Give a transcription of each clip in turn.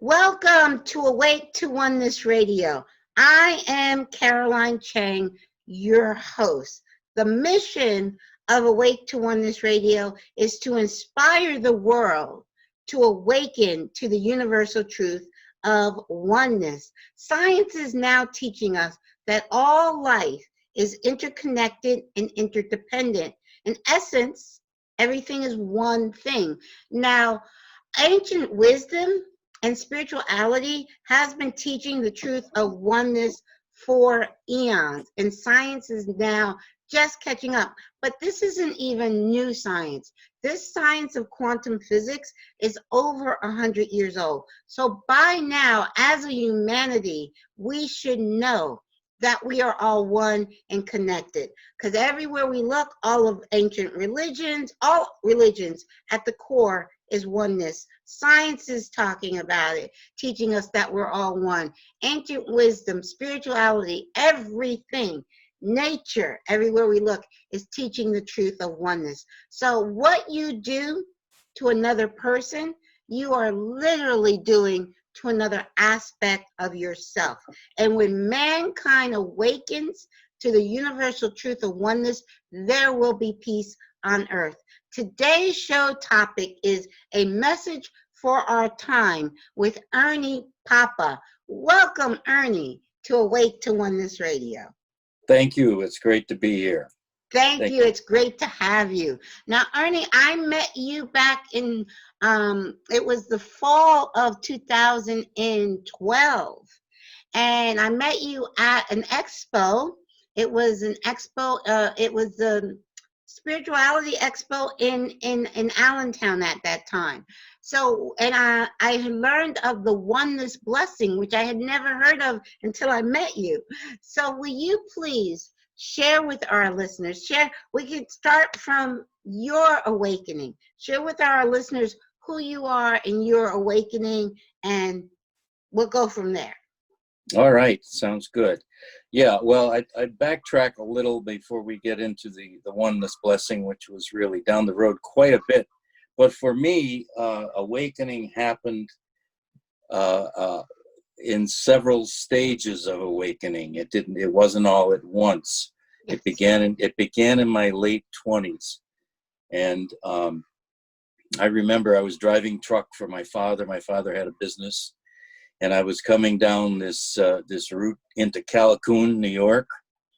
Welcome to Awake to Oneness Radio. I am Caroline Chang, your host. The mission of Awake to Oneness Radio is to inspire the world to awaken to the universal truth of oneness. Science is now teaching us that all life is interconnected and interdependent. In essence, everything is one thing. Now, ancient wisdom and spirituality has been teaching the truth of oneness for eons, and science is now just catching up. But this isn't even new science. This science of quantum physics is over 100 years old. So by now, as a humanity, we should know that we are all one and connected. Because everywhere we look, all of ancient religions, all religions at the core is oneness. Science is talking about it, teaching us that we're all one. Ancient wisdom, spirituality, everything, nature, everywhere we look, is teaching the truth of oneness. So what you do to another person, you are literally doing to another aspect of yourself. And when mankind awakens to the universal truth of oneness, there will be peace on earth. Today's show topic is a message for our time with Ernie Pappa. Welcome, Ernie, to Awake to Oneness Radio. Thank you. It's great to be here. Thank you. It's great to have you. Now, Ernie, I met you back in, it was the fall of 2012. And I met you at an expo. It was an expo, it was the Spirituality Expo in Allentown at that time. So, and I learned of the oneness blessing, which I had never heard of until I met you. So will you please share with our listeners, we can start from your awakening. Share with our listeners who you are in your awakening, and we'll go from there. All right. Sounds good. Yeah, well, I'd backtrack a little before we get into the oneness blessing, which was really down the road quite a bit. But for me, awakening happened in several stages of awakening. It wasn't all at once. It began in my late 20s. And I remember I was driving truck for my father. My father had a business. And I was coming down this route into Callicoon, New York,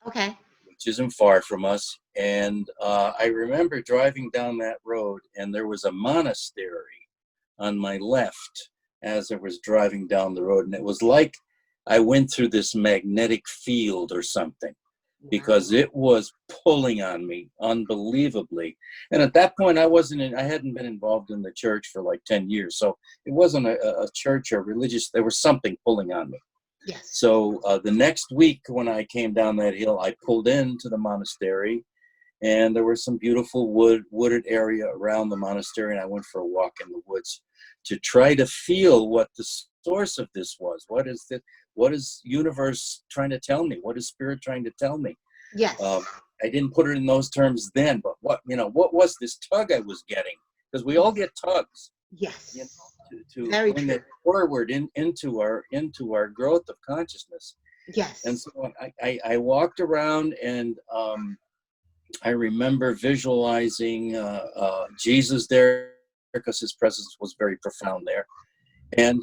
okay, which isn't far from us. And I remember driving down that road, and there was a monastery on my left as I was driving down the road. And it was like I went through this magnetic field or something, because it was pulling on me unbelievably. And at that point, I hadn't been involved in the church for like 10 years. So it wasn't a church or religious, there was something pulling on me. Yes. So the next week when I came down that hill, I pulled into the monastery, and there was some beautiful wooded area around the monastery. And I went for a walk in the woods to try to feel what the source of this was. What is this? What is universe trying to tell me? What is spirit trying to tell me? Yes. I didn't put it in those terms then, but what was this tug I was getting? Because we all get tugs. Yes. To Very bring true. it forward into our growth of consciousness. Yes. And so I walked around, and I remember visualizing Jesus there, because his presence was very profound there. And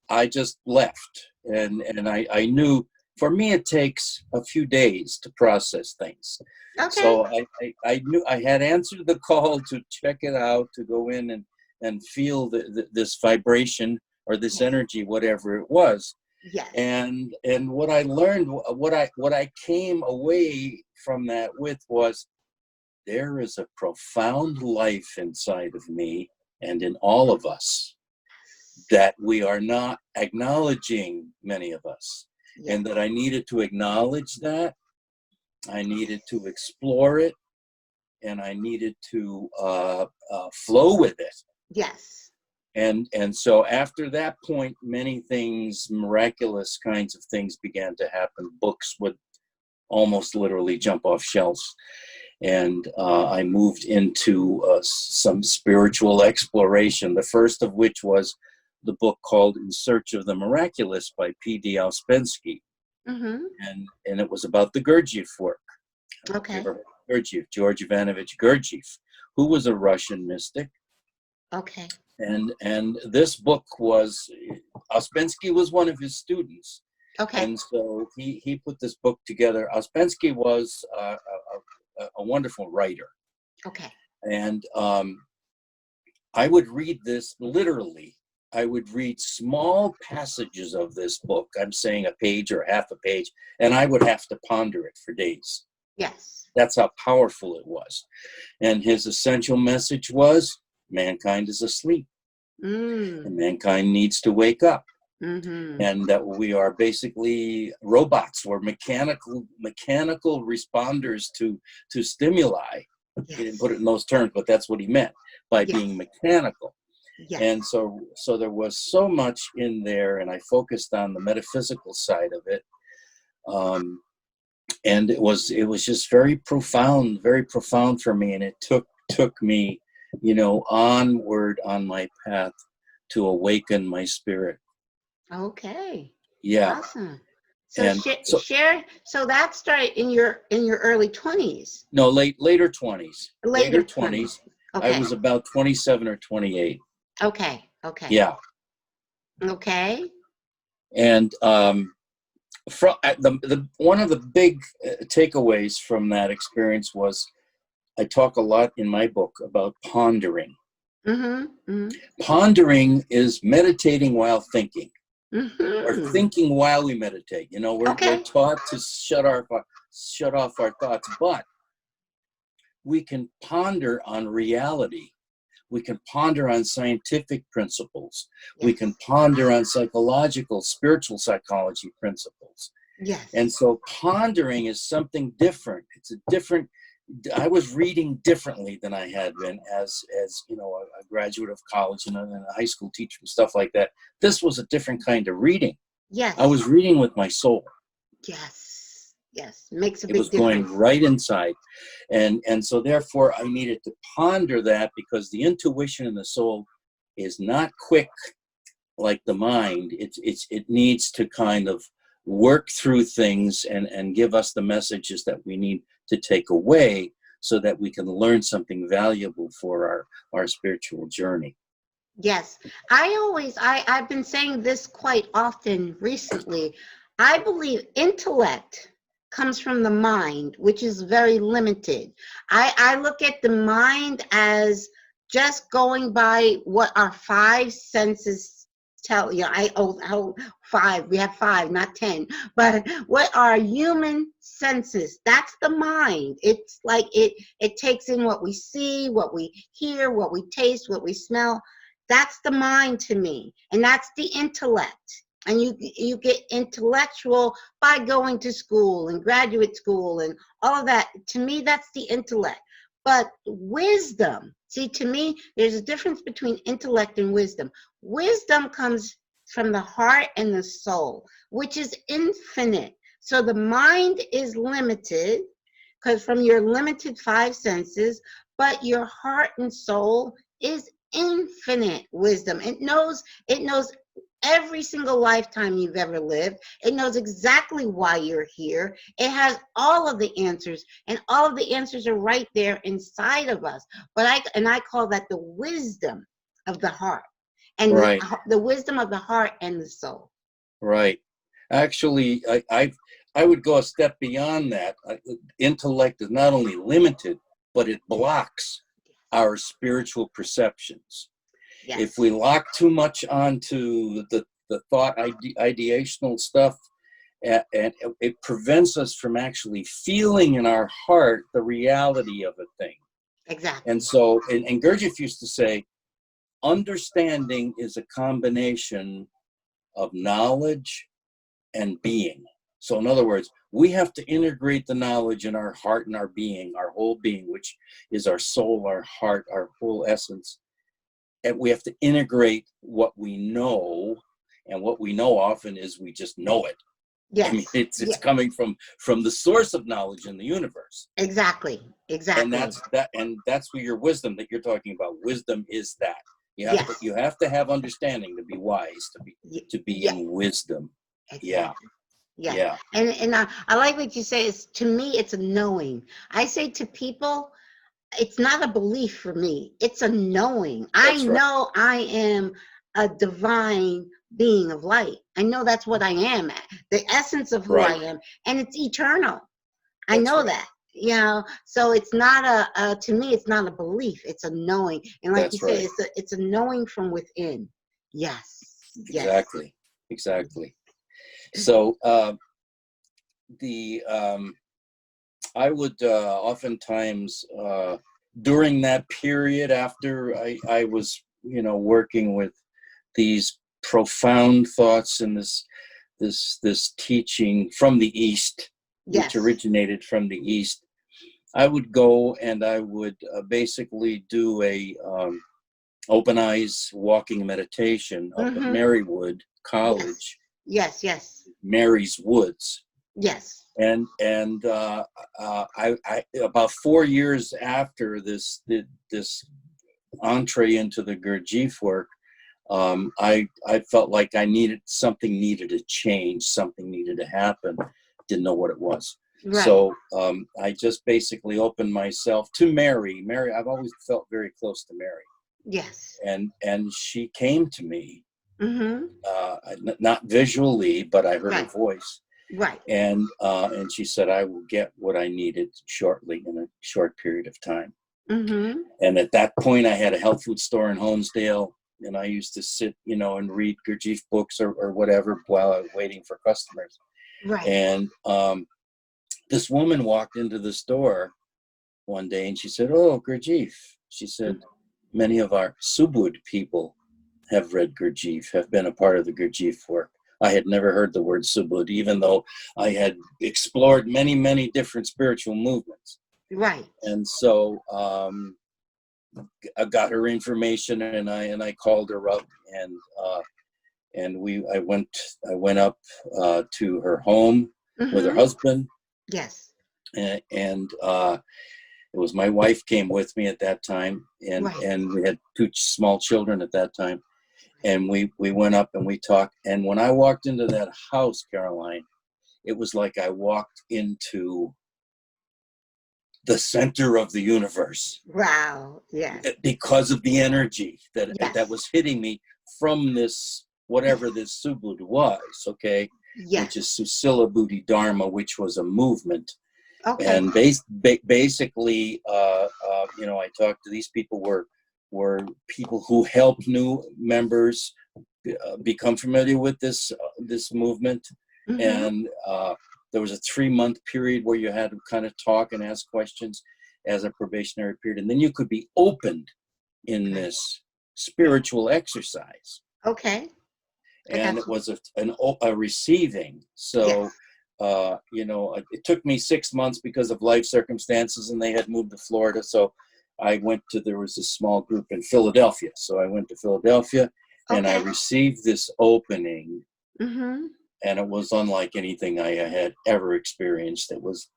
I just left, and I knew for me it takes a few days to process things. Okay. So I knew I had answered the call to check it out, to go in and feel this vibration or this energy, whatever it was. Yes. And what I learned, what I came away from that with was, there is a profound life inside of me and in all of us that we are not acknowledging, many of us. Yeah. And that I needed to acknowledge that, I needed to explore it, and I needed to flow with it. Yes. And so after that point, many things, miraculous kinds of things began to happen. Books would almost literally jump off shelves. And I moved into some spiritual exploration, the first of which was the book called In Search of the Miraculous by P.D. Ouspensky. Mm-hmm. And it was about the Gurdjieff work. Okay. Gurdjieff, George Ivanovich Gurdjieff, who was a Russian mystic. Okay. And this book was, Ouspensky was one of his students. Okay. And so he put this book together. Ouspensky was a wonderful writer. Okay. And I would read this literally. I would read small passages of this book. I'm saying a page or half a page, and I would have to ponder it for days. Yes. That's how powerful it was. And his essential message was, mankind is asleep. And mankind needs to wake up. Mm-hmm. And that we are basically robots. We're mechanical responders to stimuli. Yes. He didn't put it in those terms, but that's what he meant by Yes. being mechanical. Yes. And so there was so much in there, and I focused on the metaphysical side of it. And it was just very profound for me. And it took me, onward on my path to awaken my spirit. Okay. Yeah. Awesome. So And share. So that started in your early 20s. No, later 20s. Later 20s. Okay. I was about 27 or 28. Okay. Okay. Yeah. Okay. And from one of the big takeaways from that experience was, I talk a lot in my book about pondering. Mm-hmm. Mm-hmm. Pondering is meditating while thinking, Mm-hmm. or thinking while we meditate. We're taught to shut off our thoughts, but we can ponder on reality. We can ponder on scientific principles. Yes. We can ponder on spiritual psychology principles. Yes. And so pondering is something different. I was reading differently than I had been as a graduate of college and a high school teacher and stuff like that. This was a different kind of reading. Yes. I was reading with my soul. Yes. Yes. Makes a big difference. It was going right inside. And so therefore I needed to ponder that, because the intuition in the soul is not quick like the mind. It needs to kind of work through things and give us the messages that we need to take away, so that we can learn something valuable for our spiritual journey. Yes. I've been saying this quite often recently. I believe intellect comes from the mind, which is very limited. I look at the mind as just going by what our five senses tell you. Five. We have 5, not 10. But what are human senses? That's the mind. It's like it takes in what we see, what we hear, what we taste, what we smell. That's the mind to me, and that's the intellect. And you get intellectual by going to school and graduate school and all of that. To me, that's the intellect. But wisdom, see, to me, there's a difference between intellect and wisdom. Wisdom comes from the heart and the soul, which is infinite. So the mind is limited, because from your limited 5 senses, but your heart and soul is infinite wisdom. It knows every single lifetime you've ever lived. It knows exactly why you're here. It has all of the answers, and all of the answers are right there inside of us. But I call that the wisdom of the heart, and right. the wisdom of the heart and the soul. Right. Actually, I would go a step beyond that. Intellect is not only limited, but it blocks our spiritual perceptions. Yes. If we lock too much onto the thought ideational stuff, and it prevents us from actually feeling in our heart the reality of a thing. Exactly. And so, and Gurdjieff used to say, understanding is a combination of knowledge and being. So in other words, we have to integrate the knowledge in our heart and our being, our whole being, which is our soul, our heart, our whole essence. And we have to integrate what we know, and what we know often is we just know it. Yes. I mean, it's coming from the source of knowledge in the universe. Exactly. And that's where your wisdom that you're talking about. Wisdom is that. Yes. You have to have understanding to be wise, to be Yes. in wisdom. Exactly. Yeah. Yeah. And I like what you say. Is to me, it's a knowing. I say to people, it's not a belief for me. It's a knowing. I That's right. know I am a divine being of light. I know that's what I am, the essence of who I Right. am, and it's eternal. I That's know right. that. You know, so it's not to me, it's not a belief. It's a knowing, and like you That's say, right. it's a knowing from within. Yes. Yes. Exactly. So I would oftentimes during that period after I was working with these profound thoughts and this teaching from the East, which Yes. originated from the East, I would go and I would basically do a open eyes walking meditation up at Marywood College. Yes. Yes. Mary's Woods. Yes. And I about 4 years after this entree into the Gurdjieff work, I felt like something needed to change, something needed to happen. Didn't know what it was. Right. So I just basically opened myself to Mary. I've always felt very close to Mary. Yes. And she came to me, Mm-hmm. not visually, but I heard her Right. voice. Right. And she said, I will get what I needed shortly in a short period of time. Mm-hmm. And at that point, I had a health food store in Honesdale, and I used to sit, and read Gurdjieff books or whatever while I was waiting for customers. Right. And this woman walked into the store one day, and she said, "Oh, Gurdjieff." She said, "Many of our Subud people have read Gurdjieff, have been a part of the Gurdjieff work." I had never heard the word Subud, even though I had explored many, many different spiritual movements. Right. And so I got her information, and I called her up, and I went up to her home with her husband. Yes. And it was my wife came with me at that time, and we had 2 small children at that time. And we went up and we talked. And when I walked into that house, Caroline, it was like I walked into the center of the universe. Wow. Yes. Because of the energy that was hitting me from this, whatever this Subud was, okay? Yes. Which is Susila Buddhi Dharma, which was a movement. Okay. And basically, I talked to these people were people who helped new members become familiar with this movement. And there was a 3-month period where you had to kind of talk and ask questions as a probationary period, and then you could be opened in this spiritual exercise. Okay. And it was a receiving. So it took me 6 months because of life circumstances, and they had moved to Florida. So there was a small group in Philadelphia. So I went to Philadelphia, and I received this opening, and it was unlike anything I had ever experienced. It was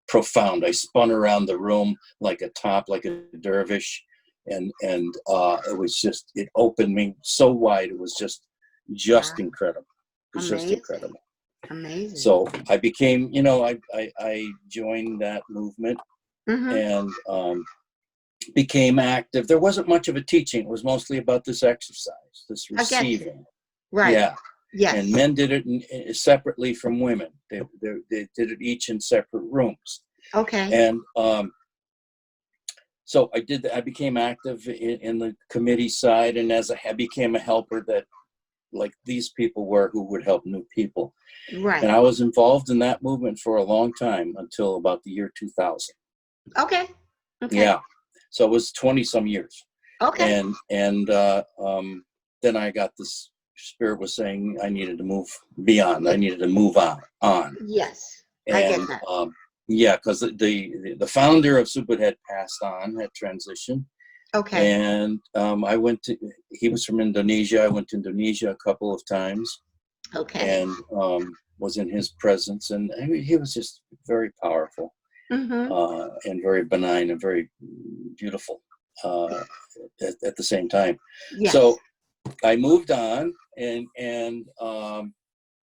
profound. I spun around the room like a dervish, and it opened me so wide. It was just incredible. It was just incredible. Amazing. So I became, I joined that movement and became active. There wasn't much of a teaching. It was mostly about this exercise, this receiving. Right. Yeah. Yes. And men did it separately from women. They did it each in separate rooms. Okay. And so I did. I became active in the committee side, and as I became a helper that, like these people who would help new people. Right. And I was involved in that movement for a long time until about the year 2000. Okay. Yeah. So it was 20 some years. Okay. And then I got this spirit was saying I needed to move beyond. I needed to move on. Yes. And I get that. because the founder of Subud had passed on, had transitioned. Okay. And he was from Indonesia. I went to Indonesia a couple of times. Okay. And was in his presence. And I mean, he was just very powerful and very benign and very beautiful. uh, at the same time. Yes. So I moved on, and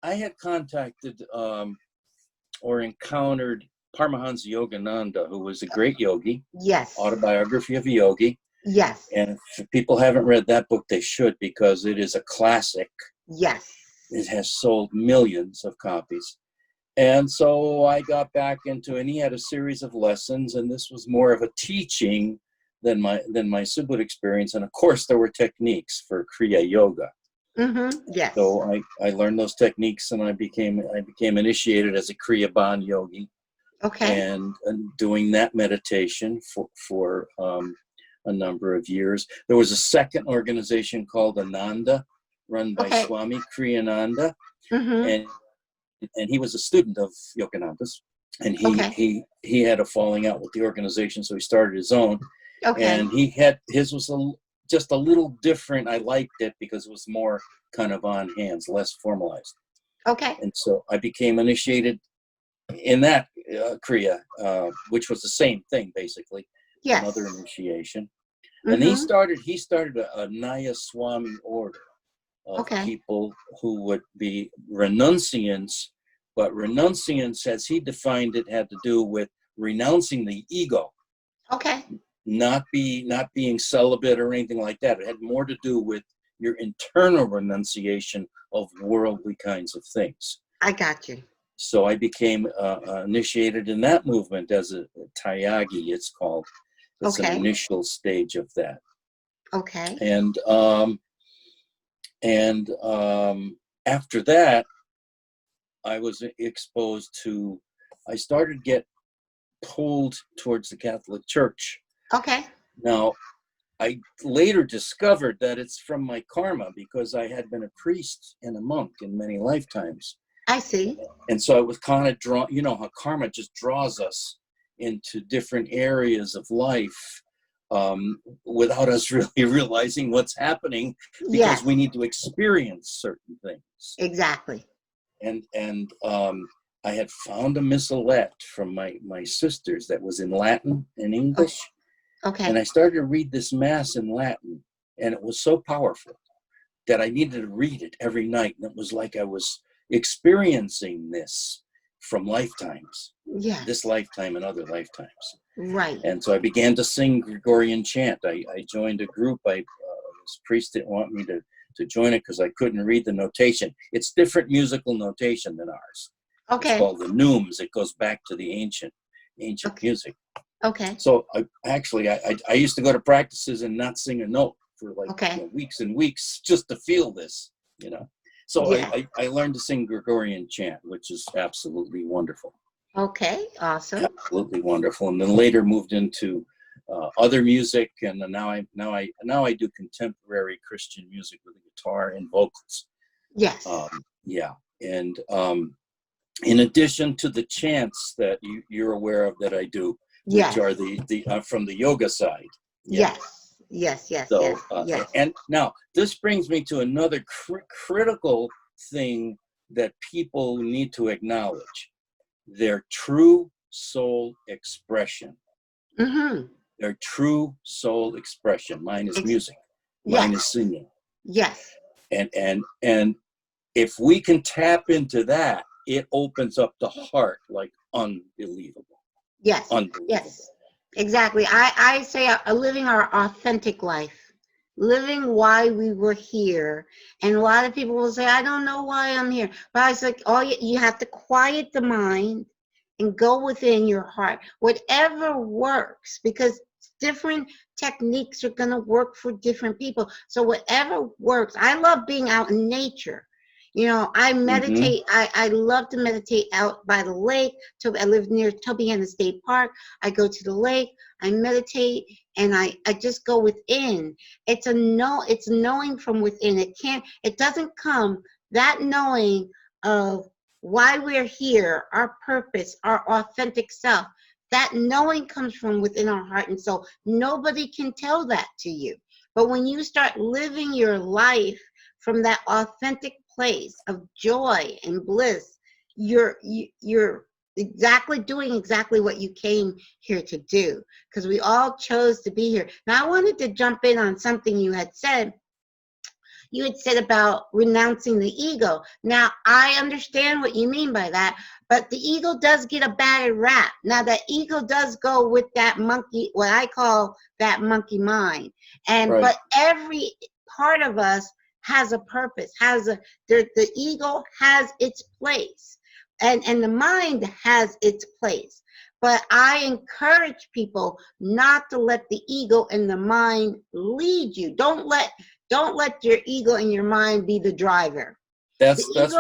I had contacted or encountered Paramahansa Yogananda, who was a great yogi. Yes. Autobiography of a Yogi. Yes. And if people haven't read that book, they should, because it is a classic. Yes. It has sold millions of copies. And so I got back into, and he had a series of lessons, and this was more of a teaching than my Subud experience. And of course, there were techniques for Kriya Yoga. Yes. So I learned those techniques, and I became initiated as a Kriya Ban yogi. Okay. And doing that meditation for a number of years. There was a second organization called Ananda, run by Swami Kriyananda, and he was a student of Yogananda's, and he had a falling out with the organization, so he started his own. And his was just a little different. I liked it because it was more kind of on hands, less formalized. And so I became initiated in that Kriya, which was the same thing basically. Yes. Another initiation. And he started a Naya Swami order of people who would be renunciants, but renunciants, as he defined it, had to do with renouncing the ego. Not being celibate or anything like that. It had more to do with your internal renunciation of worldly kinds of things. I got you. So I became initiated in that movement as a Tyagi, it's called. It's an initial stage of that. And after that, I was exposed to, I started to get pulled towards the Catholic Church. Now, I later discovered that it's from my karma, because I had been a priest and a monk in many lifetimes. I see. And so I was kind of drawn, you know how karma just draws us into different areas of life without us really realizing what's happening, because we need to experience certain things. Exactly. And I had found a missalette from my sisters that was in Latin and English. And I started to read this Mass in Latin, and it was so powerful that I needed to read it every night. And it was like I was experiencing this from lifetimes. This lifetime and other lifetimes. Right. And so I began to sing Gregorian chant. I joined a group. This priest didn't want me to join it because I couldn't read the notation. It's different musical notation than ours. It's called the Neumes. It goes back to the ancient music. So I used to go to practices and not sing a note for weeks and weeks just to feel this, you know. So I learned to sing Gregorian chant, which is absolutely wonderful. Awesome. Absolutely wonderful. And then later moved into other music, and now I do contemporary Christian music with a guitar and vocals. And in addition to the chants that you're aware of that I do, which are the from the yoga side. And now this brings me to another critical thing that people need to acknowledge: their true soul expression. Their true soul expression. Mine is music. Mine is singing. And if we can tap into that, it opens up the heart like unbelievable. Exactly. I say living our authentic life, living why we were here. And a lot of people will say, I don't know why I'm here. But I was like, you have to quiet the mind and go within your heart. Whatever works, because different techniques are going to work for different people. So whatever works. I love being out in nature. You know, I meditate. I love to meditate out by the lake. I live near Tobiana State Park. I go to the lake. I meditate, and I just go within. It's knowing from within. It doesn't come, that knowing of why we're here, our purpose, our authentic self. That knowing comes from within our heart and soul. Nobody can tell that to you. But when you start living your life from that authentic place of joy and bliss, you're doing exactly what you came here to do, because we all chose to be here. Now, I wanted to jump in on something you had said. You had said about renouncing the ego. Now, I understand what you mean by that, but the ego does get a bad rap. Now, the ego does go with that monkey, what I call that monkey mind. Right. But every part of us has a purpose, the ego has its place, and the mind has its place. But I encourage people not to let the ego and the mind lead you. Don't let your ego and your mind be the driver. That's what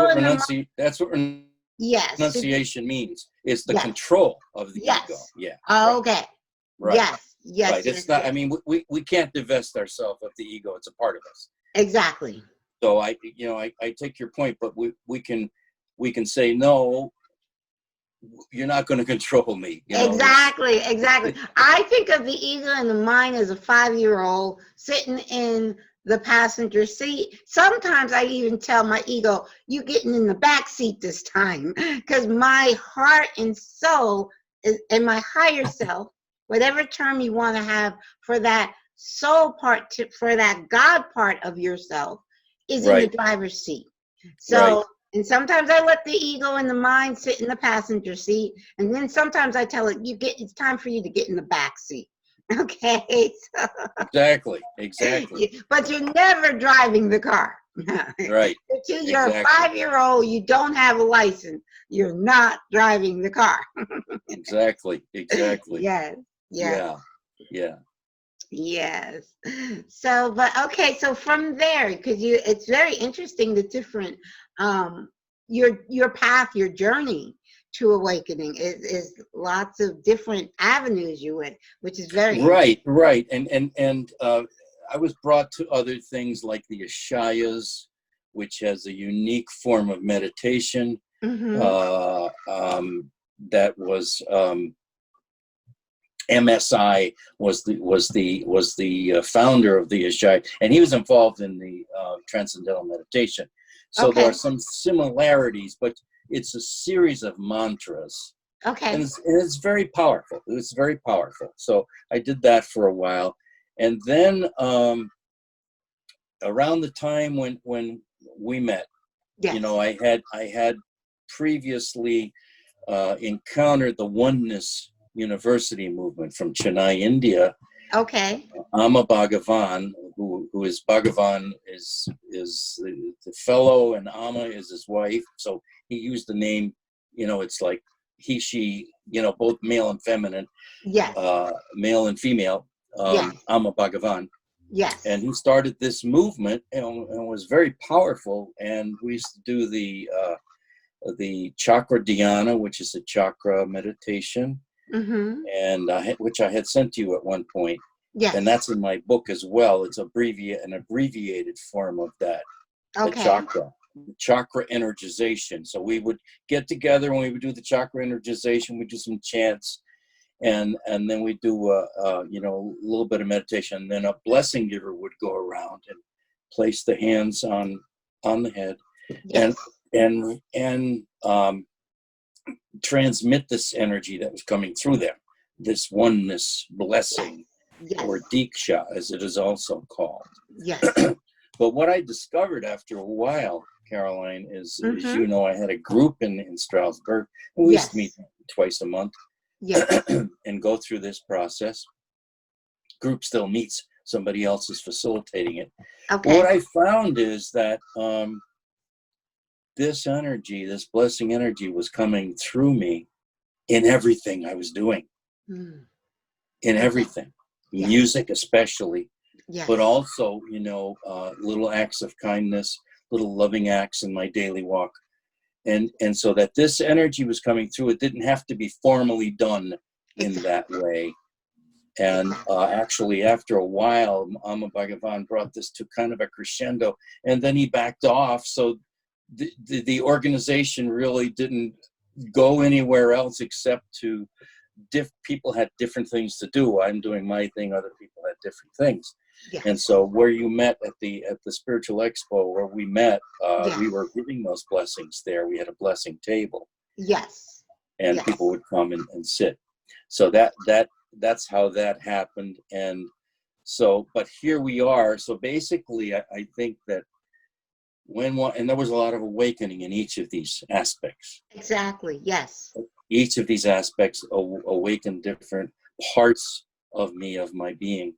Yes. renunciation means. It's the Yes. control of the Yes. ego. Yeah. Oh, okay. Right. Yes. Yes. Right. Yes, It's not. yes. I mean, we can't divest ourselves of the ego. It's a part of us. Exactly. So I take your point, but we can say no. You're not going to control me. Exactly. I think of the ego and the mind as a 5-year-old sitting in the passenger seat. Sometimes I even tell my ego, "You getting in the back seat this time," because my heart and soul is, and my higher self, whatever term you want to have for that soul part, for that God part of yourself, is in the driver's seat. So. Right. And sometimes I let the ego and the mind sit in the passenger seat, and then sometimes I tell it, it's time for you to get in the back seat. Okay. So, Exactly. but you're never driving the car. Right. Until you're a 5-year-old, you don't have a license. You're not driving the car. Exactly. Yes. Yeah. Yes. So, but okay. So from there, because it's very interesting, the different, your path, your journey to awakening is lots of different avenues you went, which is very right. And I was brought to other things like the Ashayas, which has a unique form of meditation. That was MSI was the founder of the Ashaya, and he was involved in the transcendental meditation. So there are some similarities, but it's a series of mantras. Okay. And it's very powerful. It's very powerful. So I did that for a while, and then around the time when we met, yes. I had previously encountered the Oneness University movement from Chennai, India. Okay. Amma Bhagavan, who is Bhagavan is the fellow, and Amma is his wife. So he used the name, it's like he, she, both male and feminine. Yes. Male and female. Amma Bhagavan. Yes. And he started this movement and was very powerful. And we used to do the chakra dhyana, which is a chakra meditation, and which I had sent to you at one point. Yes. And that's in my book as well. It's an abbreviated form of that. Okay. The chakra energization. So we would get together and we would do the chakra energization. We do some chants, and then we do a little bit of meditation. And then a blessing giver would go around and place the hands on the head, yes. and transmit this energy that was coming through them, this oneness blessing, yes. Or Diksha, as it is also called. Yes. But what I discovered after a while, Caroline, is I had a group in Strasbourg, and we used to meet twice a month, yes. And go through this process. Group still meets, somebody else is facilitating it. Okay. What I found is that this energy, this blessing energy, was coming through me in everything I was doing. In everything. Yes. Music especially. Yes. But also, little acts of kindness, little loving acts in my daily walk. And so that this energy was coming through, it didn't have to be formally done in that way. And actually, after a while, Amma Bhagavan brought this to kind of a crescendo, and then he backed off. So the organization really didn't go anywhere else except to people had different things to do. I'm doing my thing, other people had different things. Yes. And so where you met at the Spiritual Expo, where we met, yes. We were giving those blessings there. We had a blessing table. Yes. and Yes. people would come and sit. So that's how that happened. And so, but here we are. So basically, I think that and there was a lot of awakening in each of these aspects. Exactly. Yes. Each of these aspects awakened different parts of me, of my being.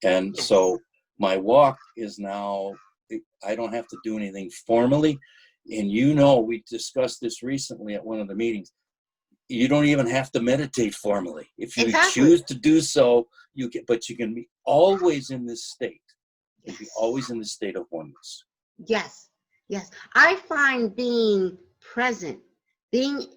And Yes. so my walk is now, I don't have to do anything formally. And we discussed this recently at one of the meetings. You don't even have to meditate formally. If you Exactly. choose to do so, but you can be always in this state. You can be Yes. always in the state of oneness. Yes. Yes. I find being present, being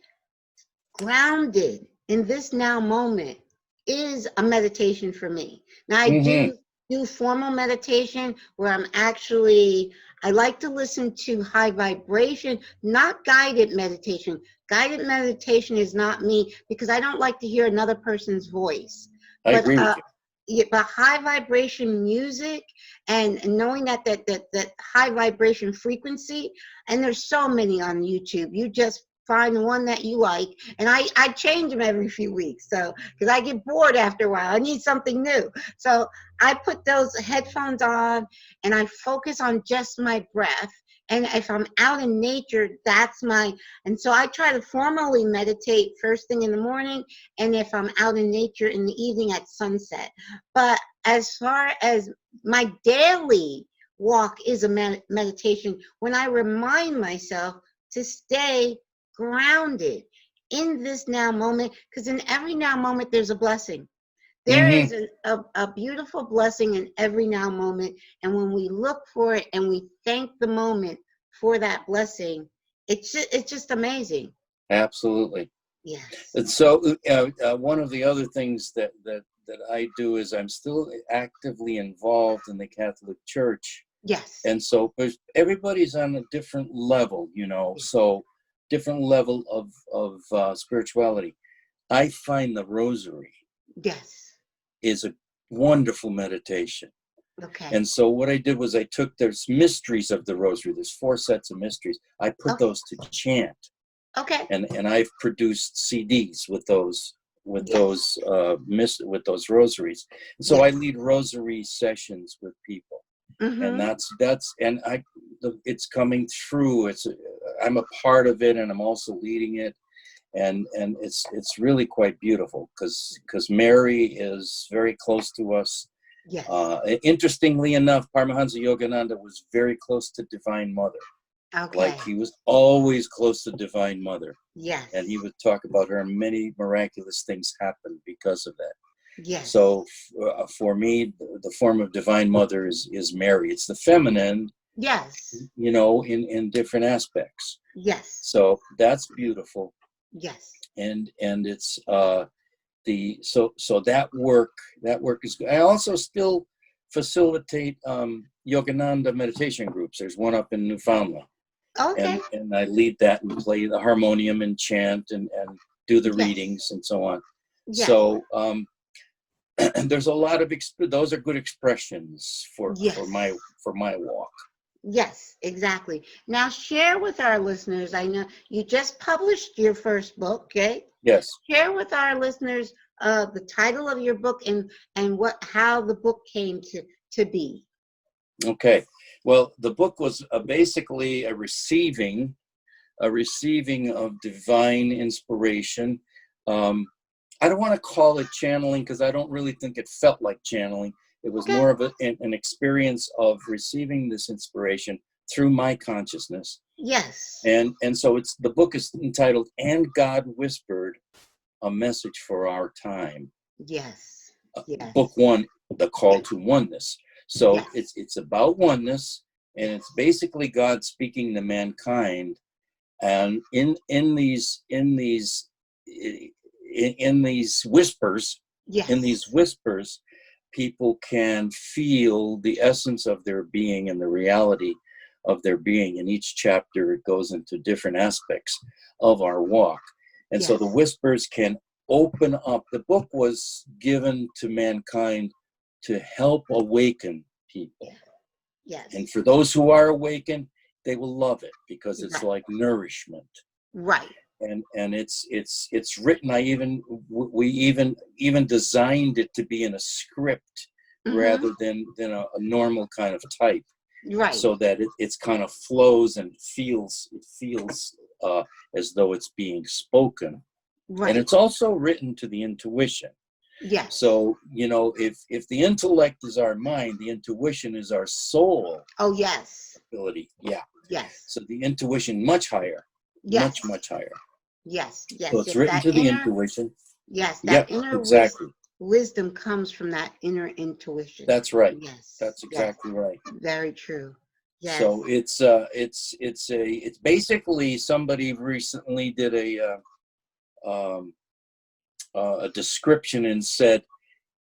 grounded in this now moment is a meditation for me. Now, I do formal meditation where I like to listen to high vibration, not guided meditation. Guided meditation is not me because I don't like to hear another person's voice. I agree with you. But high vibration music and knowing that high vibration frequency, and there's so many on YouTube. You just find one that you like, and I change them every few weeks. So because I get bored after a while, I need something new. So I put those headphones on and I focus on just my breath. And if I'm out in nature, and so I try to formally meditate first thing in the morning, and if I'm out in nature in the evening at sunset. But as far as my daily walk is a meditation, when I remind myself to stay grounded in this now moment, because in every now moment, there's a blessing. There is a beautiful blessing in every now moment. And when we look for it and we thank the moment for that blessing, it's just amazing. Absolutely. Yes. And so one of the other things that I do is I'm still actively involved in the Catholic Church. Yes. And so everybody's on a different level, so different level of spirituality. I find the rosary is a wonderful meditation. Okay. And so what I did was I took there's mysteries of the rosary. There's 4 sets of mysteries. I put those to chant. Okay. And I've produced CDs with those rosaries. And so I lead rosary sessions with people. And it's coming through. I'm a part of it, and I'm also leading it. And it's really quite beautiful because Mary is very close to us. Yes. Interestingly enough, Paramahansa Yogananda was very close to Divine Mother. Okay. Like he was always close to Divine Mother. Yes. And he would talk about her, and many miraculous things happened because of that. Yes. So for me, the form of Divine Mother is Mary. It's the feminine. Yes. In different aspects. Yes. So that's beautiful. Yes. And it's so that work is good. I also still facilitate Yogananda meditation groups. There's one up in Newfoundland. Okay. And I lead that and play the harmonium and chant and do the readings and so on. Yes. So there's a lot of those are good expressions for my walk. Yes, exactly. Now share with our listeners. I know you just published your first book, okay? Yes. Share with our listeners the title of your book and how the book came to be. Okay. Well, the book was basically a receiving of divine inspiration. I don't want to call it channeling because I don't really think it felt like channeling. It was more of an experience of receiving this inspiration through my consciousness. Yes. And so the book is entitled "And God Whispered: A Message for Our Time." Yes. Yes. Book 1, The Call to Oneness. So it's about oneness, and it's basically God speaking to mankind. And in these whispers, people can feel the essence of their being and the reality of their being. In each chapter, it goes into different aspects of our walk. And so the whispers can open up. The book was given to mankind to help awaken people. Yes. And for those who are awakened, they will love it because it's like nourishment. Right. and it's written. We even designed it to be in a script rather than a normal kind of type, Right. so that it's kind of flows and feels as though it's being spoken. Right. And it's also written to the intuition. Yes. So, if the intellect is our mind, the intuition is our soul. Oh, yes. Ability. Yeah. Yes. So the intuition much higher. Yes. Much higher. Yes. Yes. So it's Yes. written That to the inner, intuition. yes. That Yep, inner exactly. wisdom comes from that inner intuition. That's right. Yes. That's exactly right. Very true. Yes. So it's basically, somebody recently did a description and said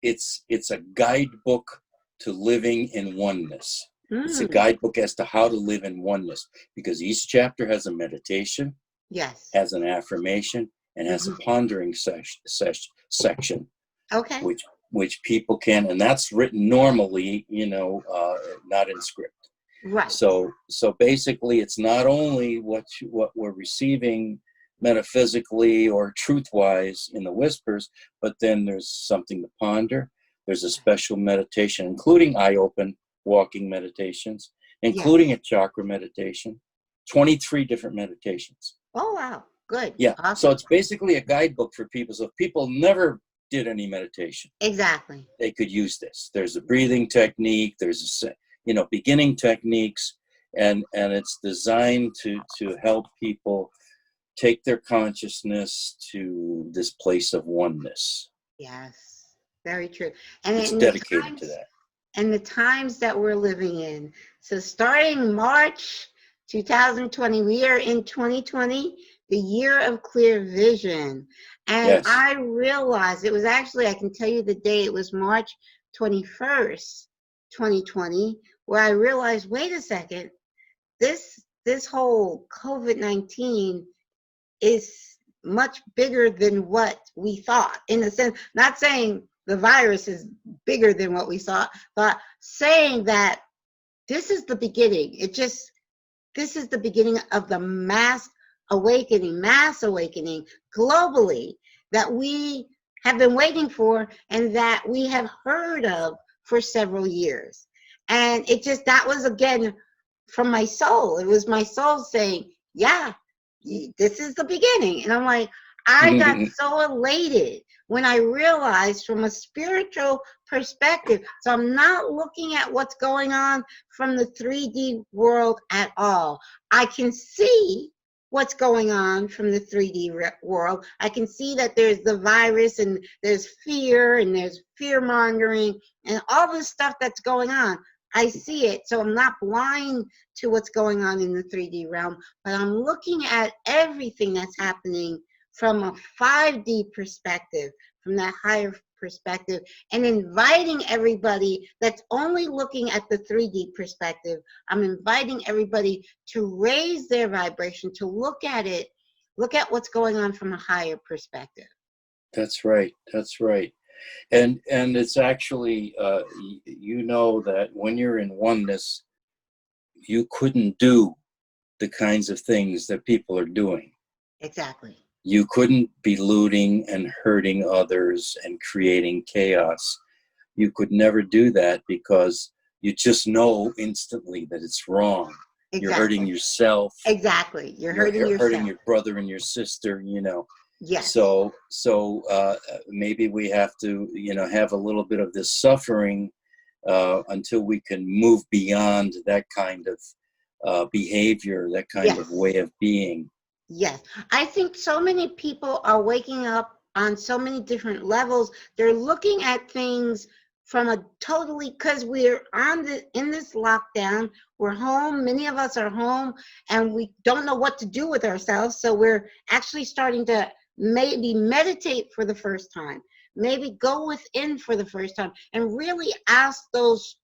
it's a guidebook to living in oneness. It's a guidebook as to how to live in oneness, because each chapter has a meditation, Yes. has an affirmation, and has a pondering section. Okay. Which people can, and that's written normally, not in script. Right. So basically, it's not only what we're receiving metaphysically or truth-wise in the whispers, but then there's something to ponder. There's a special meditation, including eye-open walking meditations, including a chakra meditation, 23 different meditations. Oh, wow. Good. Yeah. Awesome. So it's basically a guidebook for people. So if people never did any meditation, exactly, they could use this. There's a breathing technique. There's beginning techniques, and it's designed to help people take their consciousness to this place of oneness. Yes. Very true. And it's dedicated to that. And the times that we're living in. So starting March 2020, we are in 2020, the year of clear vision. And Yes. I realized it was actually, I can tell you the day, it was March 21st, 2020, where I realized, wait a second, this whole COVID-19 is much bigger than what we thought, in a sense, not saying the virus is bigger than what we thought, but saying that this is the beginning. This is the beginning of the mass awakening globally that we have been waiting for and that we have heard of for several years. And that was, again, from my soul. It was my soul saying, yeah, this is the beginning. And I'm like, I got so elated when I realized from a spiritual perspective. So I'm not looking at what's going on from the 3D world at all. I can see what's going on from the 3D world. I can see that there's the virus and there's fear and there's fear mongering and all this stuff that's going on. I see it, so I'm not blind to what's going on in the 3D realm, but I'm looking at everything that's happening from a 5D perspective, from that higher perspective, and inviting everybody that's only looking at the 3D perspective. I'm inviting everybody to raise their vibration, to look at what's going on from a higher perspective. That's right. That's right. And it's actually, that when you're in oneness, you couldn't do the kinds of things that people are doing. Exactly. You couldn't be looting and hurting others and creating chaos. You could never do that because you just know instantly that it's wrong. Exactly. You're hurting yourself. Exactly. You're hurting your brother and your sister, Yes. So maybe we have to, have a little bit of this suffering until we can move beyond that kind of behavior, that kind of way of being. Yes. I think so many people are waking up on so many different levels. They're looking at things from a totally, because we're in this lockdown. We're home. Many of us are home and we don't know what to do with ourselves. So we're actually starting to maybe meditate for the first time, maybe go within for the first time and really ask those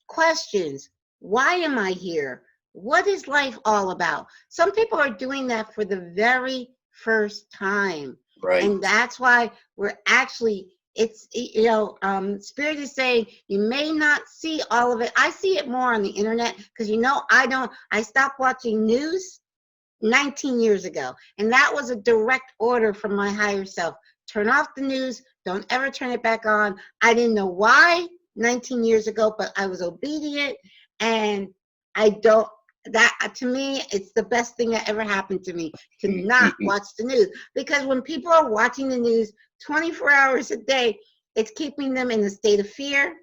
questions. Why am I here? What is life all about? Some people are doing that for the very first time. Right. And that's why we're actually, Spirit is saying you may not see all of it. I see it more on the internet because I stopped watching news 19 years ago. And that was a direct order from my higher self. Turn off the news. Don't ever turn it back on. I didn't know why 19 years ago, but I was obedient. And I don't, that to me, it's the best thing that ever happened to me, to not watch the news. Because when people are watching the news 24 hours a day, it's keeping them in a state of fear.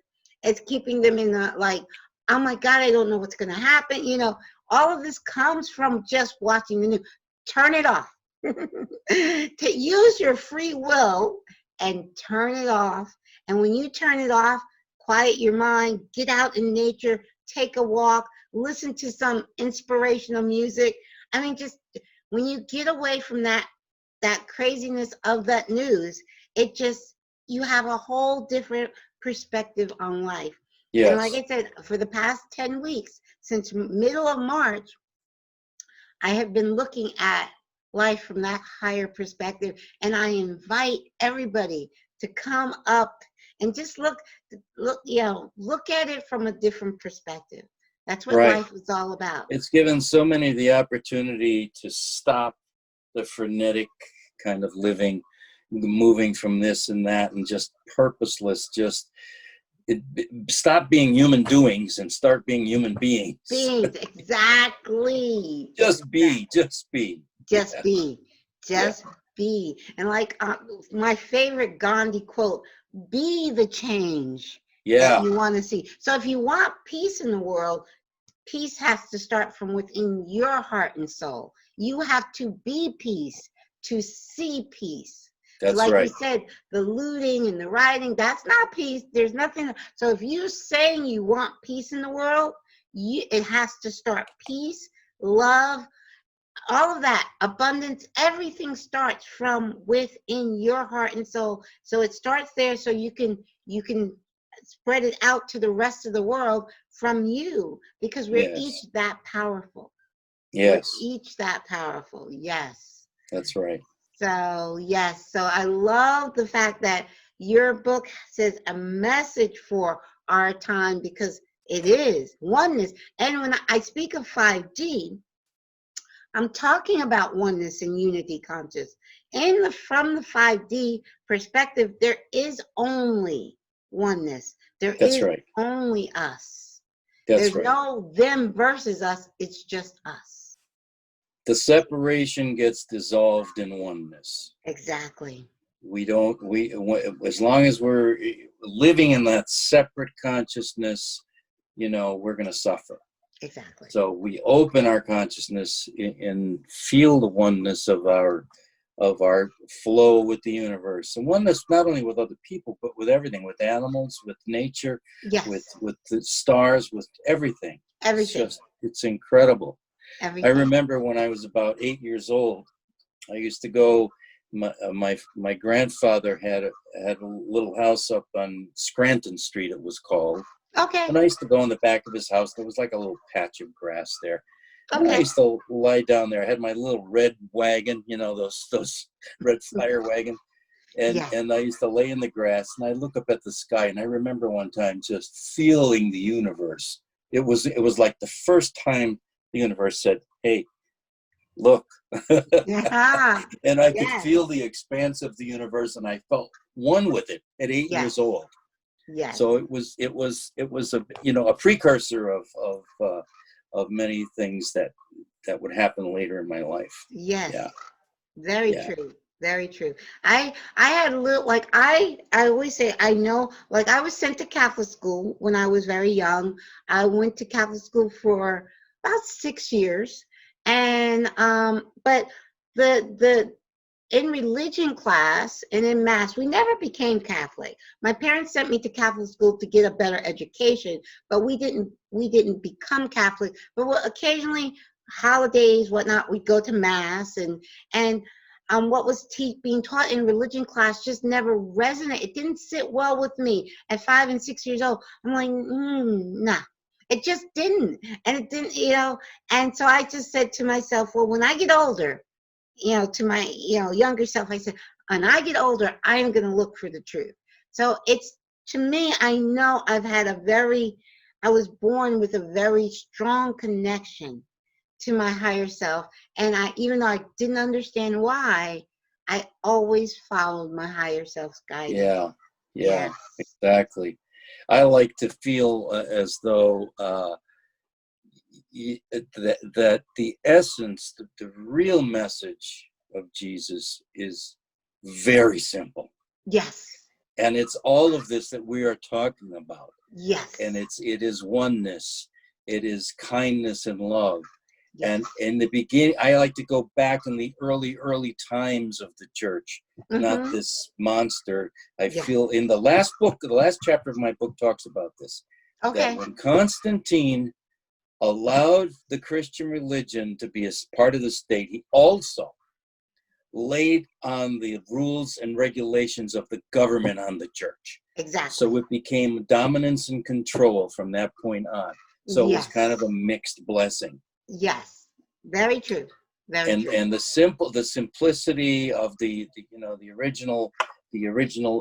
It's keeping them in a, like, oh my God, I don't know what's going to happen. You know, all of this comes from just watching the news. Turn it off. To use your free will and turn it off. And when you turn it off, quiet your mind, get out in nature, take a walk, listen to some inspirational music. I mean, just when you get away from that craziness of that news, it just, you have a whole different perspective on life. Yes. And like I said, for the past 10 weeks, since middle of March, I have been looking at life from that higher perspective. And I invite everybody to come up and just look, you know, look at it from a different perspective. That's what Right. life is all about. It's given so many the opportunity to stop the frenetic kind of living, moving from this and that, and just purposeless, just stop being human doings and start being human beings. Beings, exactly. Just be. Just Yeah. be. Just be. And like my favorite Gandhi quote, be the change that you want to see. So if you want peace in the world, peace has to start from within your heart and soul. You have to be peace to see peace. That's like right. you said, the looting and the rioting, that's not peace. There's nothing. So if you're saying you want peace in the world, it has to start peace, love, all of that, abundance, everything starts from within your heart and soul. So it starts there, so you can spread it out to the rest of the world from you, because we're each that powerful. Yes. We're each that powerful. Yes. That's right. So yes, so I love the fact that your book says a message for our time, because it is oneness. And when I speak of 5D, I'm talking about oneness and unity conscious. From the 5D perspective, there is only oneness. There is only us. There's no them versus us. It's just us. The separation gets dissolved in oneness. Exactly. As long as we're living in that separate consciousness, you know, we're going to suffer. Exactly. So we open our consciousness and feel the oneness of our flow with the universe, and oneness not only with other people, but with everything, with animals, with nature, with the stars, with everything. Everything. It's incredible. Everything. I remember when I was about 8 years old, I used to go. My grandfather had a little house up on Scranton Street, it was called. Okay. And I used to go in the back of his house. There was like a little patch of grass there. Okay. And I used to lie down there. I had my little red wagon, you know, those red fire wagon. And I used to lay in the grass, and I look up at the sky, and I remember one time just feeling the universe. It was like the first time the universe said, "Hey, look." And I could feel the expanse of the universe, and I felt one with it at 8 years old. Yes. So it was a, you know, a precursor of many things that would happen later in my life. Yes. Yeah. Very true. Very true. I had a little, like, I always say, I know, like, I was sent to Catholic school when I was very young. I went to Catholic school for about 6 years. And but the in religion class and in mass, we never became Catholic. My parents sent me to Catholic school to get a better education, but we didn't become Catholic. But occasionally, holidays, whatnot, we'd go to mass, and what was being taught in religion class just never resonated. It didn't sit well with me at 5 and 6 years old. I'm like, nah. It just didn't. And it didn't, you know, and so I just said to myself, well, when I get older, you know, to my, you know, younger self, I said, when I get older, I am going to look for the truth. So it's, to me, I know I was born with a very strong connection to my higher self. And even though I didn't understand why, I always followed my higher self's guidance. Yeah, Yes. exactly. I like to feel as though that the essence, the real message of Jesus is very simple. Yes. And it's all of this that we are talking about. Yes. And it is oneness. It is kindness and love. Yes. And in the beginning, I like to go back in the early times of the church, not this monster. I feel in the last chapter of my book talks about this. Okay. That when Constantine allowed the Christian religion to be a part of the state, he also laid on the rules and regulations of the government on the church. Exactly. So it became dominance and control from that point on. So it was kind of a mixed blessing. Yes, very true. Very true. And the simplicity of the original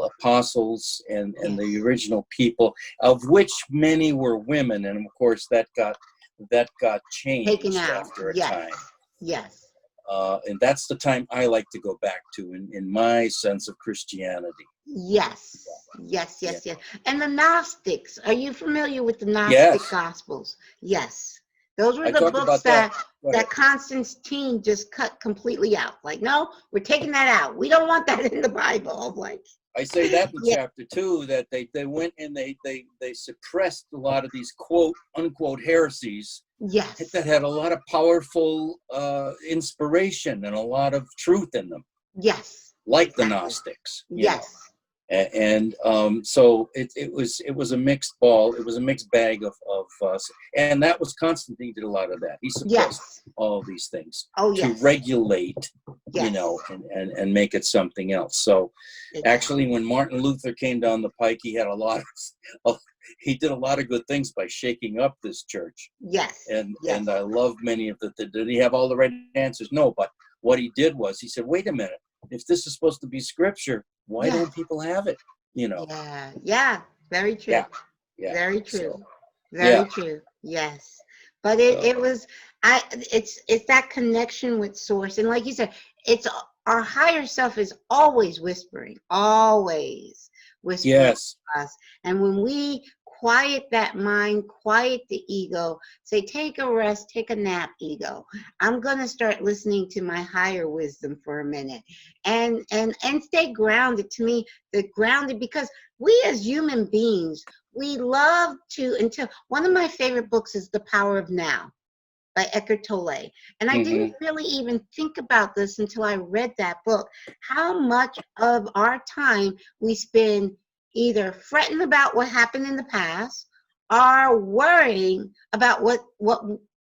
apostles and the original people, of which many were women, and of course that got changed after a time. Yes. And that's the time I like to go back to in my sense of Christianity. Yes. And the Gnostics. Are you familiar with the Gnostic Gospels? Yes. Those were the books that Constantine just cut completely out. Like, no, we're taking that out. We don't want that in the Bible. Like, I say that in chapter 2, that they went and they suppressed a lot of these quote unquote heresies. Yes. That had a lot of powerful inspiration and a lot of truth in them. Yes. Like the Gnostics. Yes. And so it was a mixed ball. It was a mixed bag of us. And that was Constantine did a lot of that. He suppressed all of these things to regulate, and make it something else. So actually, when Martin Luther came down the pike, he had he did a lot of good things by shaking up this church. Yes. And I love many of did he have all the right answers? No, but what he did was he said, wait a minute, if this is supposed to be scripture, why don't people have it? Yeah. Very true. Yeah. Very true. So, very true. Yes. But it's that connection with source. And like you said, it's our higher self is always whispering to us. And when we quiet that mind, quiet the ego, say, take a rest, take a nap, ego. I'm going to start listening to my higher wisdom for a minute and stay grounded. To me, the grounded, because we as human beings, we love until one of my favorite books is The Power of Now by Eckhart Tolle. And I didn't really even think about this until I read that book, how much of our time we spend either fretting about what happened in the past or worrying about what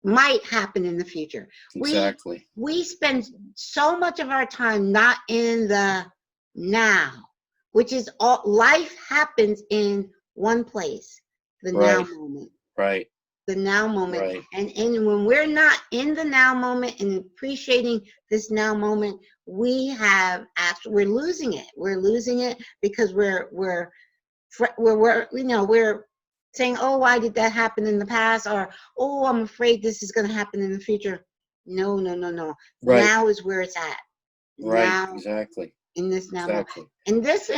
might happen in the future. Exactly. We spend so much of our time not in the now, which is all life happens in one place, the now moment. Right. The now moment. Right. And when we're not in the now moment and appreciating this now moment, we're losing it. We're losing it because we're saying, oh, why did that happen in the past? Or, oh, I'm afraid this is going to happen in the future. No. Right. Now is where it's at. Right. Now, exactly. In this now. Exactly. And this,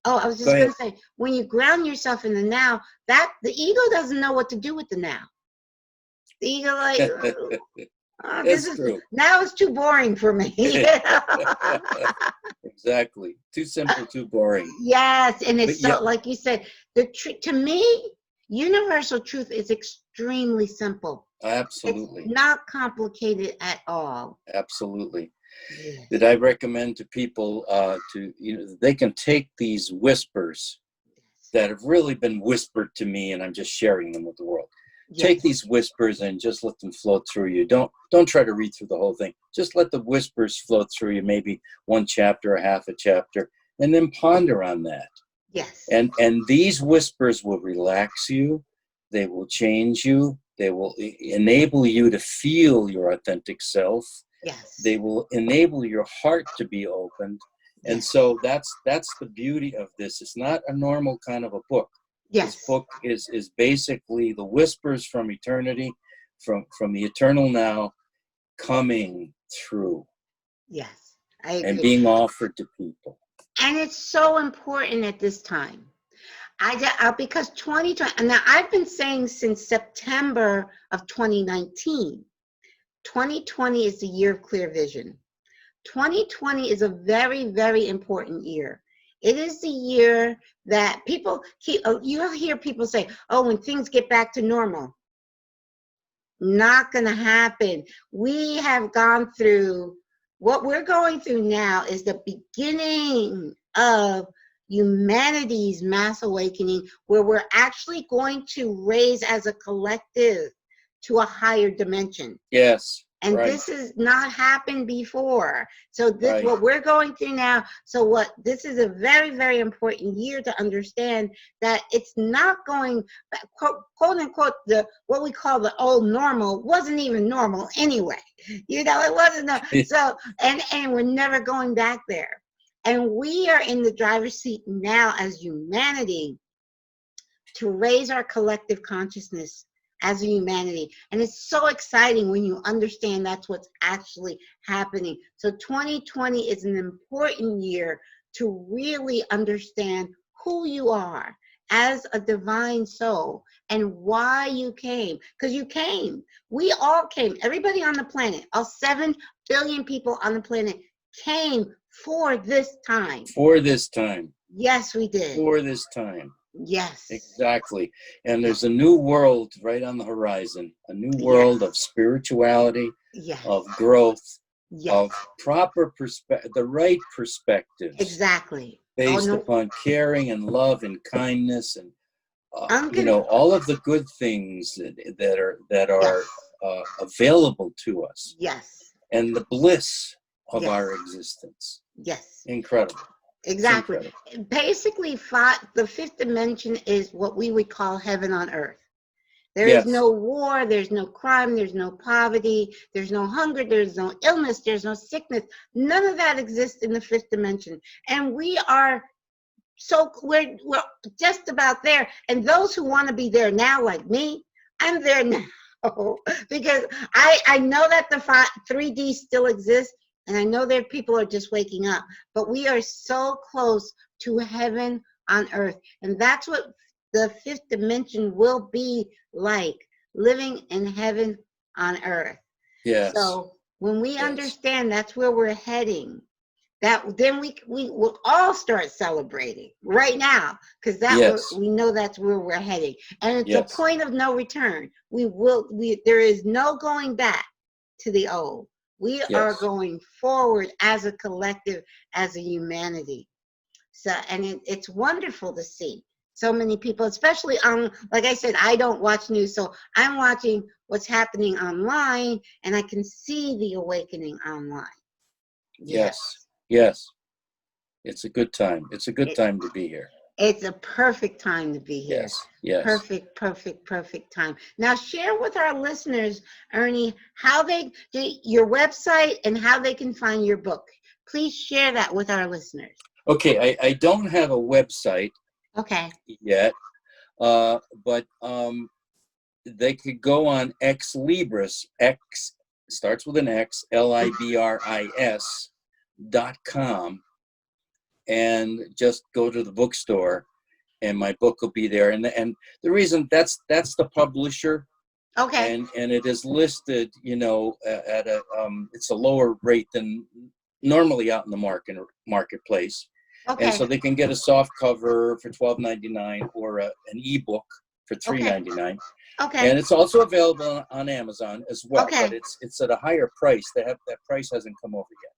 I was just going to say, when you ground yourself in the now, the ego doesn't know what to do with the now. The ego, true. Now it's too boring for me. Exactly. Too simple, too boring. Yes, and it's like you said, to me, universal truth is extremely simple. Absolutely. It's not complicated at all. Absolutely. Yes. That I recommend to people they can take these whispers that have really been whispered to me, and I'm just sharing them with the world. Yes. Take these whispers and just let them flow through you. Don't try to read through the whole thing. Just let the whispers flow through you, maybe one chapter or half a chapter, and then ponder on that. Yes. And these whispers will relax you. They will change you. They will enable you to feel your authentic self. Yes. They will enable your heart to be opened. And so that's the beauty of this. It's not a normal kind of a book. Yes. This book is basically the whispers from eternity from the eternal now coming through Yes, I agree. and being offered to people. And it's so important at this time. Because 2020, now I've been saying since September of 2019, 2020 is the year of clear vision. 2020 is a very, very important year. It is the year that you'll hear people say, oh, when things get back to normal. Not going to happen. We have gone through, what we're going through now is the beginning of humanity's mass awakening, where we're actually going to raise as a collective to a higher dimension. Yes. And right. This has not happened before. So this, Right. what we're going through now, this is a very, very important year to understand that it's not going, quote unquote, what we call the old normal wasn't even normal anyway. It wasn't. And we're never going back there. And we are in the driver's seat now as humanity to raise our collective consciousness as a humanity. And it's so exciting when you understand that's what's actually happening. So 2020 is an important year to really understand who you are as a divine soul and why you came. Because you came. We all came. Everybody on the planet, all 7 billion people on the planet came for this time. For this time. Yes, we did. For this time. Yes. Exactly. And there's a new world right on the horizon, a new world of spirituality, of growth, of proper perspective, the right perspectives. Exactly. Based upon caring and love and kindness and, all of the good things that are available to us. Yes. And the bliss of our existence. Yes. Incredible. Exactly. Basically, the 5th dimension is what we would call heaven on earth. There is no war, there's no crime, there's no poverty, there's no hunger, there's no illness, there's no sickness. None of that exists in the 5th dimension. And we're just about there. And those who want to be there now, like me, I'm there now. Because I know that the 3D still exists. And I know that people are just waking up, but we are so close to heaven on earth. And that's what the 5th dimension will be like, living in heaven on earth. Yes. So when we understand that's where we're heading, then we will all start celebrating right now, because we know that's where we're heading. And it's a point of no return. There is no going back to the old. We are going forward as a collective, as a humanity. So, and it's wonderful to see so many people, especially on, like I said, I don't watch news, so I'm watching what's happening online, and I can see the awakening online. Yes. It's a good time. It's a good time to be here. It's a perfect time to be here. Yes. Perfect time. Now share with our listeners, Ernie, your website and how they can find your book. Please share that with our listeners. Okay, I don't have a website yet, but they could go on Ex Libris, X starts with an X, LIBRIS.com, and just go to the bookstore, and my book will be there. And the reason that's the publisher. Okay. And it is listed, at it's a lower rate than normally out in the marketplace. Okay. And so they can get a soft cover for $12.99 or an ebook for $3.99. Okay. And it's also available on Amazon as well. Okay. But it's at a higher price. That price hasn't come over yet.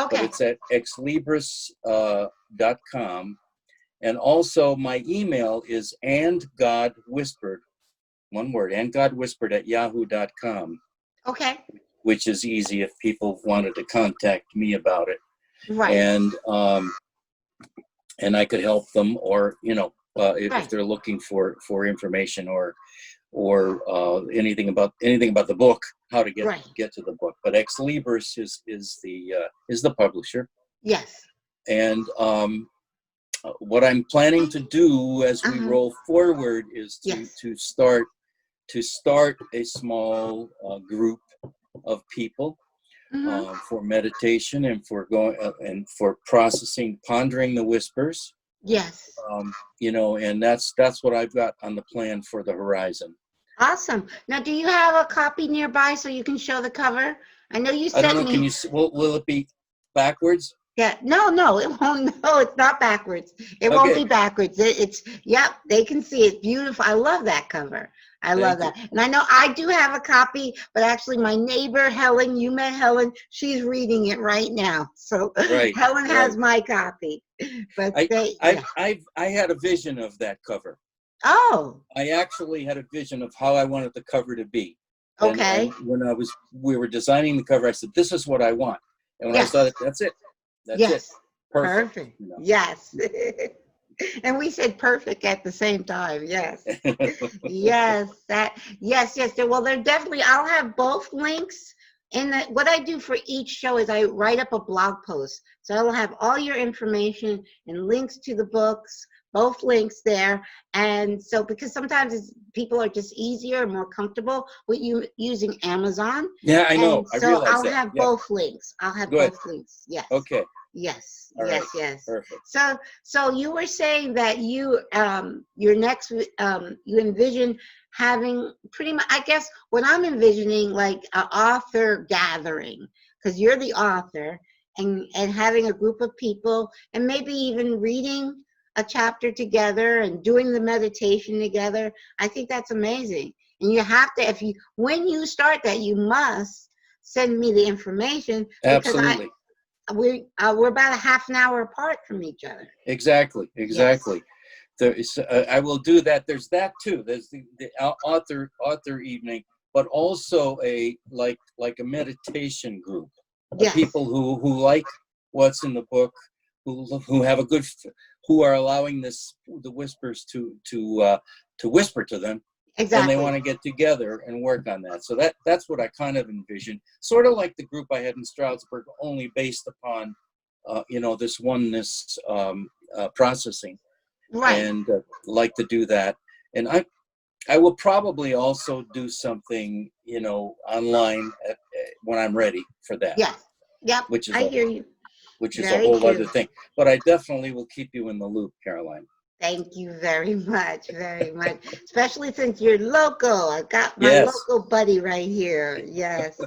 Okay. But it's at xlibris.com. And also my email is andgodwhispered, one word, andgodwhispered@yahoo.com. Okay. Which is easy if people wanted to contact me about it. Right. And I could help them, or, if they're looking for information or anything about the book, how to get to the book. But Ex Libris is the publisher. Yes. And what I'm planning to do as we roll forward is to start to start a small group of people for meditation and for going and for processing, pondering the whispers. Yes. You know, and that's what I've got on the plan for the horizon. Awesome. Now, do you have a copy nearby so you can show the cover? I know you I don't sent know. me. Can you? Will it be backwards? Yeah. No, it won't. No, it's not backwards. It won't Okay. be backwards. It's yep. They can see it. Beautiful. I love that cover. I love Thank that. And I know I do have a copy, but actually my neighbor Helen, you met Helen. She's reading it right now. So Right. Helen has Right. my copy. But I had a vision of that cover. Oh. I actually had a vision of how I wanted the cover to be. Okay. And when we were designing the cover, I said, "This is what I want." And when Yes. I saw it, that's it. That's Yes. it. Perfect. You know? Yes. And we said perfect at the same time. Yes. Yes. Yes. Well, they're definitely, I'll have both links. And what I do for each show is I write up a blog post. So I'll have all your information and links to the books, both links there. And so, because sometimes people are just easier and more comfortable with you using Amazon. Yeah, I know. And so I realize I'll that. have both links. I'll have Good. both links. Yes. Okay. Yes. All yes. right. Yes. Perfect. So you were saying that you your next you envision having pretty much, I guess what I'm envisioning, like an author gathering, because you're the author, and having a group of people and maybe even reading a chapter together and doing the meditation together. I think that's amazing. And you have to, when you start that, you must send me the information, because Absolutely. we're about a half an hour apart from each other. Exactly. Yes. There is, I will do that. There's that too. There's the author evening, but also a like a meditation group of Yes. people who like what's in the book, who have a good, who are allowing the whispers to whisper to them. Exactly. And they want to get together and work on that. So that's what I kind of envision. Sort of like the group I had in Stroudsburg, only based upon, this oneness processing. Right. And like to do that. And I will probably also do something, online when I'm ready for that. Yes. Yep. Which is I hear you. Which is Very a whole true. other thing. But I definitely will keep you in the loop, Caroline. Thank you very much, very much. Especially since you're local. I got my Yes. local buddy right here. Yes.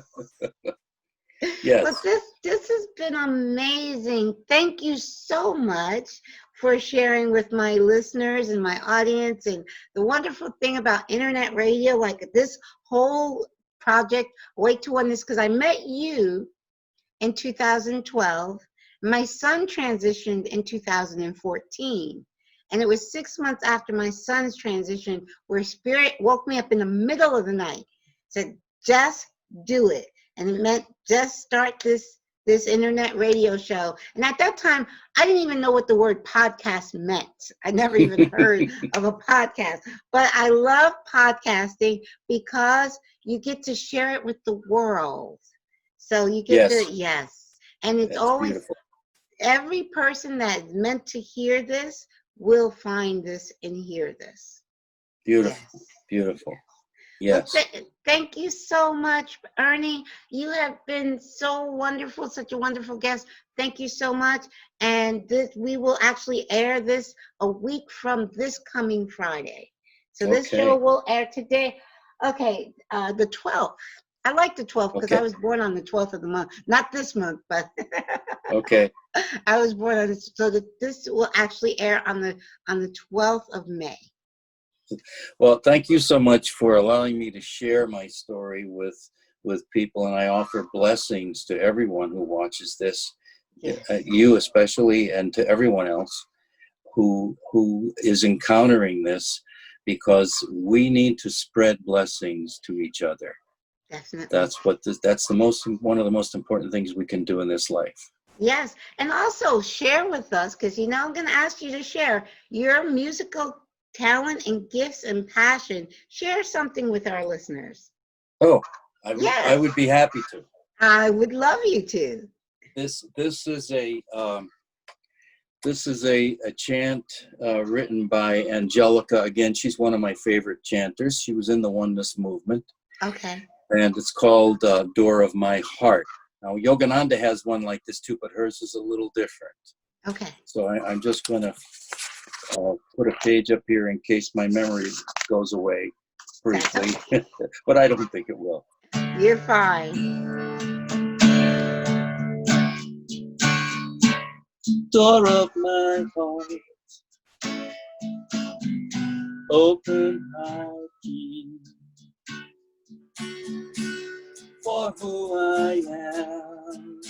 Yes. Well, this has been amazing. Thank you so much for sharing with my listeners and my audience. And the wonderful thing about internet radio, like this whole project, Wait to Oneness, because I met you in 2012. My son transitioned in 2014. And it was 6 months after my son's transition where Spirit woke me up in the middle of the night, said, just do it. And it meant just start this internet radio show. And at that time, I didn't even know what the word podcast meant. I never even heard of a podcast. But I love podcasting because you get to share it with the world. So you get to, yes. And it's always beautiful. Every person that is meant to hear this will find this and hear this. Beautiful. Yes. Beautiful. Yes. Well, thank you so much, Ernie. You have been so wonderful, such a wonderful guest. Thank you so much. And we will actually air this a week from this coming Friday. So this show will air today. Okay, the 12th. I like the 12th because I was born on the 12th of the month. Not this month, but okay. I was born on this, so that this will actually air on the 12th of May. Well, thank you so much for allowing me to share my story with people, and I offer blessings to everyone who watches this, you especially, and to everyone else who is encountering this, because we need to spread blessings to each other. Definitely. That's one of the most important things we can do in this life. Yes, and also share with us, because I'm going to ask you to share your musical talent and gifts and passion. Share something with our listeners. Oh, I would be happy to. I would love you to. This is a This is a chant written by Angelica. Again, she's one of my favorite chanters. She was in the Oneness movement. Okay. And it's called Door of My Heart. Now, Yogananda has one like this too, but hers is a little different. Okay. So I'm just going to put a page up here in case my memory goes away briefly, Okay. but I don't think it will. You're fine. Door of my heart, open my key for who I am,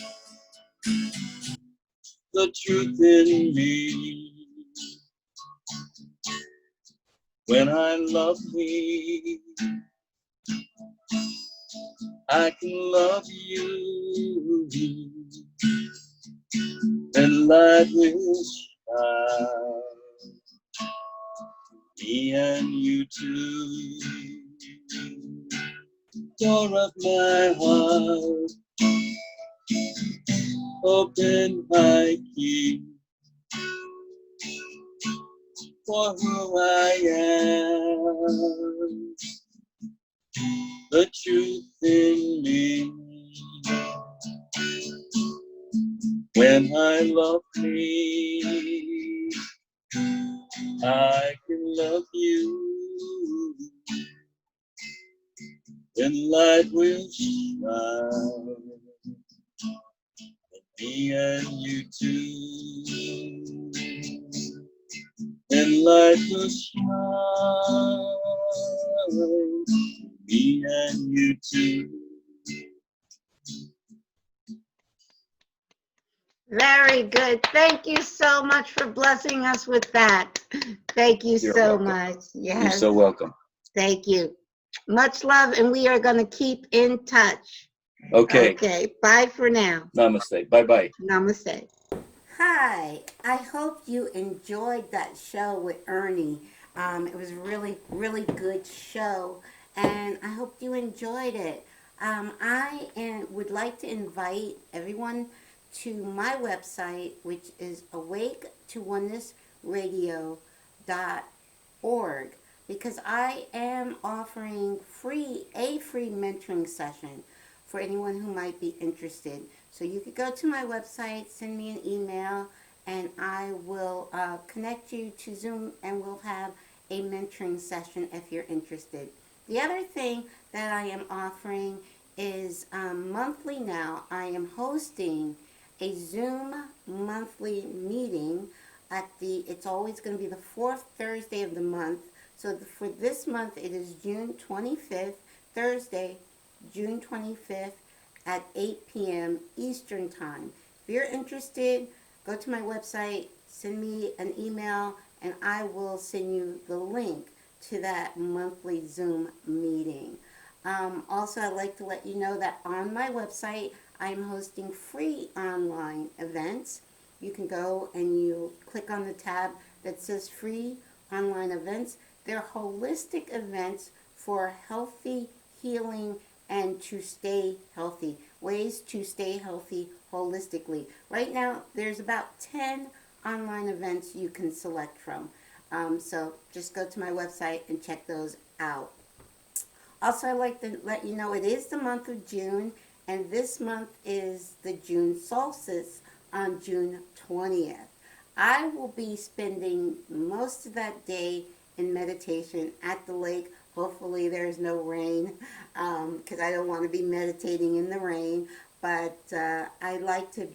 the truth in me. When I love me, I can love you, and light will shine. Me and you too. Door of my heart, open my key for who I am, the truth in me. When I love me, I can love you, and light will shine. Me and you too, and light will shine. Me and you too. Very good. Thank you so much for blessing us with that. Thank you You're so welcome. much. Yes. You're so welcome. Thank you. Much love, and we are going to keep in touch. Okay. Okay. Bye for now. Namaste. Bye-bye. Namaste. Hi. I hope you enjoyed that show with Ernie. It was really, really good show, and I hope you enjoyed it. Would like to invite everyone to my website, which is awake2onenessradio.org, because I am offering a free mentoring session for anyone who might be interested. So you could go to my website, send me an email, and I will connect you to Zoom, and we'll have a mentoring session if you're interested. The other thing that I am offering is monthly now. I am hosting a Zoom monthly meeting it's always going to be the fourth Thursday of the month. So for this month, it is June 25th, Thursday, June 25th at 8 p.m. Eastern Time. If you're interested, go to my website, send me an email, and I will send you the link to that monthly Zoom meeting. Also, I'd like to let you know that on my website, I'm hosting free online events. You can go and you click on the tab that says free online events. They're holistic events for healthy healing and to stay healthy. Ways to stay healthy holistically. Right now, there's about 10 online events you can select from. So just go to my website and check those out. Also, I'd like to let you know it is the month of June, and this month is the June solstice on June 20th. I will be spending most of that day in meditation at the lake. Hopefully there's no rain, because I don't want to be meditating in the rain. But I like to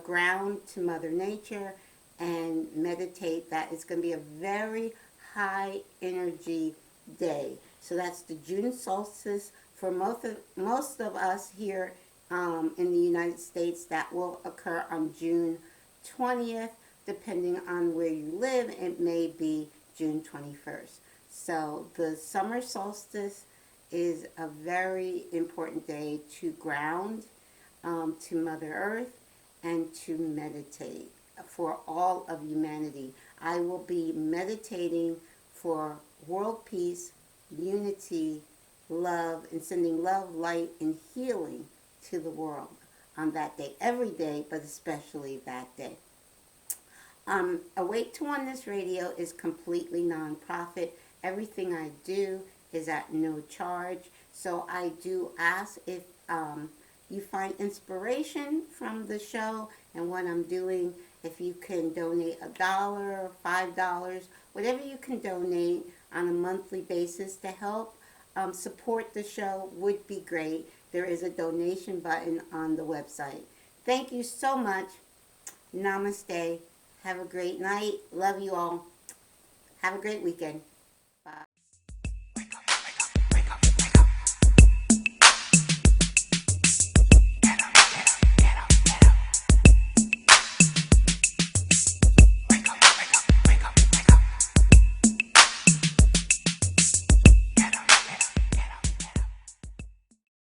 ground to Mother Nature and meditate. That is going to be a very high energy day. So that's the June solstice for most of us here in the United States. That will occur on June 20th. Depending on where you live, it may be June 21st. So the summer solstice is a very important day to ground to Mother Earth and to meditate for all of humanity. I will be meditating for world peace, unity, love, and sending love, light, and healing to the world on that day. Every day, but especially that day. Awake to Oneness Radio is completely nonprofit. Everything I do is at no charge. So I do ask if you find inspiration from the show and what I'm doing, if you can donate $1, $5, whatever you can donate on a monthly basis to help support the show would be great. There is a donation button on the website. Thank you so much. Namaste. Have a great night. Love you all. Have a great weekend.